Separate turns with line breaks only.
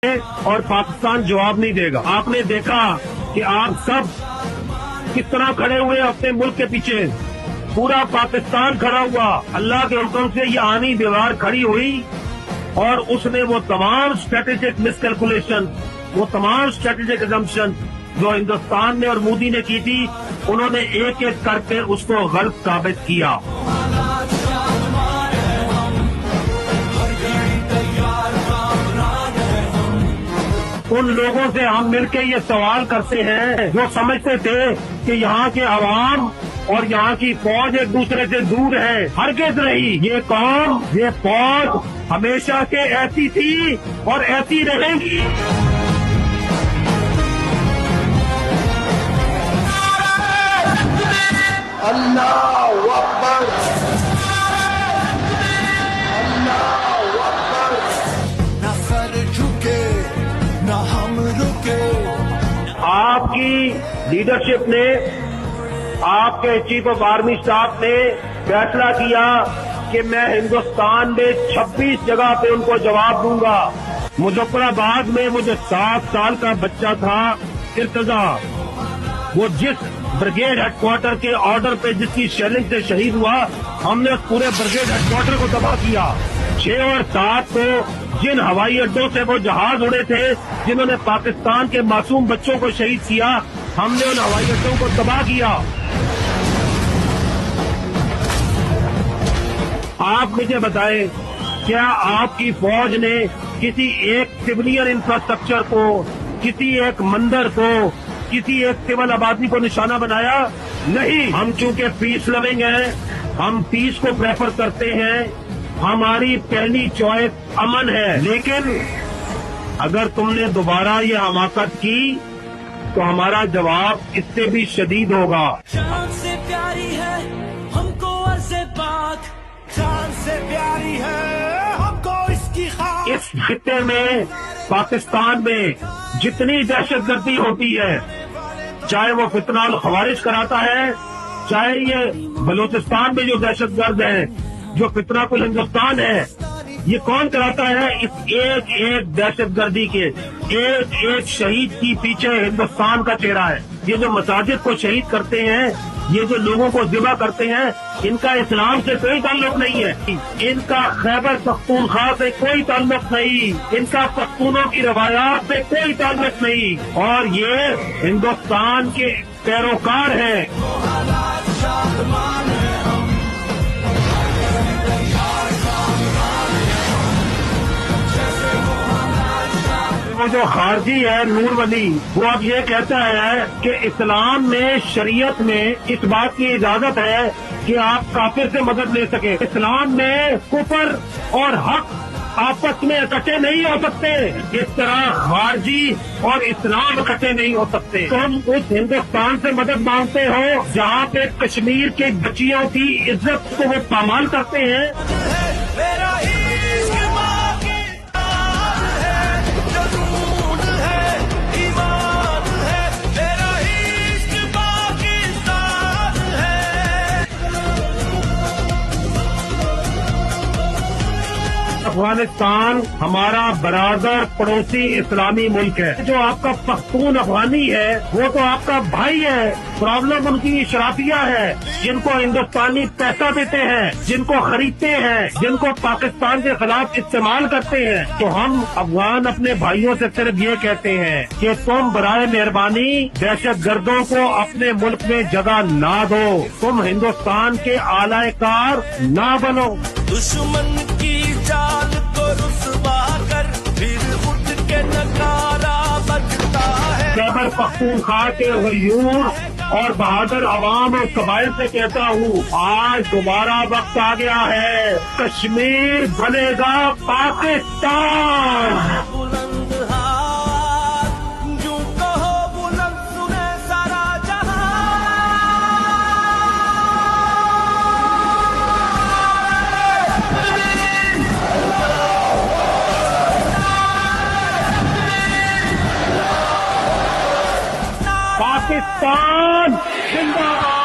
اور پاکستان جواب نہیں دے گا۔ آپ نے دیکھا کہ آپ سب کس طرح کھڑے ہوئے اپنے ملک کے پیچھے، پورا پاکستان کھڑا ہوا، اللہ کے حکم سے یہ آنی دیوار کھڑی ہوئی اور اس نے وہ تمام اسٹریٹجک مس کیلکولیشن، وہ تمام اسٹریٹجک ایزمپشن جو ہندوستان نے اور مودی نے کی تھی، انہوں نے ایک ایک کر کے اس کو غلط ثابت کیا۔ ان لوگوں سے ہم مل کے یہ سوال کرتے ہیں جو سمجھتے تھے کہ یہاں کے عوام اور یہاں کی فوج ایک دوسرے سے دور ہے، ہرگز نہیں۔ یہ قوم، یہ فوج ہمیشہ سے ایسی تھی اور ایسی رہے گی۔
اللہ اکبر، اللہ اکبر، نہ سر جھکے نہ ہم رکے۔
آپ کی لیڈرشپ نے، آپ کے چیف آف آرمی اسٹاف نے فیصلہ کیا کہ میں ہندوستان میں 26 جگہ پہ ان کو جواب دوں گا۔ مظفر آباد میں مجھے 7 سال کا بچہ تھا ارتضا، وہ جس بریگیڈ ہیڈ کوارٹر کے آرڈر پہ جس کی شیلنگ سے شہید ہوا، ہم نے اس پورے بریگیڈ ہیڈ کوارٹر کو تباہ کیا۔ 6 اور 7 کو جن ہوائی اڈوں سے وہ جہاز اڑے تھے جنہوں نے پاکستان کے معصوم بچوں کو شہید کیا، ہم نے ان ہوائی اڈوں کو تباہ کیا۔ آپ مجھے بتائیں، کیا آپ کی فوج نے کسی ایک سویلین انفراسٹرکچر کو، کسی ایک مندر کو، کسی ایک سول آبادی کو نشانہ بنایا؟ نہیں۔ ہم چونکہ پیس لونگ ہیں، ہم پیس کو پریفر کرتے ہیں، ہماری پہلی چوائس امن ہے، لیکن اگر تم نے دوبارہ یہ حماقت کی تو ہمارا جواب اس سے بھی شدید ہوگا۔
جان سے پیاری ہے ہم کو عرض پاک، جان سے پیاری ہے ہم کو اس کی خاک۔
اس خطے میں، پاکستان میں جتنی دہشت گردی ہوتی ہے، چاہے وہ فتنہ الخوارج کراتا ہے، چاہے یہ بلوچستان میں جو دہشت گرد ہیں، جو فتنہ کل ہندوستان ہے، یہ کون کراتا ہے؟ اس ایک ایک دہشت گردی کے ایک ایک شہید کی پیچھے ہندوستان کا چہرہ ہے۔ یہ جو مساجد کو شہید کرتے ہیں، یہ جو لوگوں کو ذبح کرتے ہیں، ان کا اسلام سے کوئی تعلق نہیں ہے، ان کا خیبر پختونخوا سے کوئی تعلق نہیں، ان کا پختونوں کی روایات سے کوئی تعلق نہیں، اور یہ ہندوستان کے پیروکار ہیں۔ وہ جو خارجی ہے نور ولی، وہ اب یہ کہتا ہے کہ اسلام میں، شریعت میں اس بات کی اجازت ہے کہ آپ کافر سے مدد لے سکیں۔ اسلام میں کفر اور حق آپس میں اکٹھے نہیں ہو سکتے، اس طرح خارجی اور اسلام اکٹھے نہیں ہو سکتے۔ تم اس ہندوستان سے مدد مانگتے ہو جہاں پہ کشمیر کے بچیوں کی عزت کو وہ پامال کرتے ہیں۔
میرا عشق ماں کی جان ہے، جنون ہے، ایمان ہے، میرا عشق پاکستان ہے۔
افغانستان ہمارا برادر پڑوسی اسلامی ملک ہے۔ جو آپ کا پختون افغانی ہے وہ تو آپ کا بھائی ہے۔ پرابلم ان کی اشرافیہ ہے، جن کو ہندوستانی پیسہ دیتے ہیں، جن کو خریدتے ہیں، جن کو پاکستان کے خلاف استعمال کرتے ہیں۔ تو ہم افغان اپنے بھائیوں سے صرف یہ کہتے ہیں کہ تم برائے مہربانی دہشت گردوں کو اپنے ملک میں جگہ نہ دو، تم ہندوستان کے اعلی کار نہ بنو۔
دشمن کی چال کو رسوا کر پھر اٹھ کے نکارا بجتا ہے۔
خیبر پختونخوا کے غیور اور بہادر عوام اور قبائل سے کہتا ہوں، آج دوبارہ وقت آ گیا ہے، کشمیر بنے گا پاکستان۔
بلند ہاتھ جو کہو بلند سنے سارا جہاں۔
پاکستان زندہ باد۔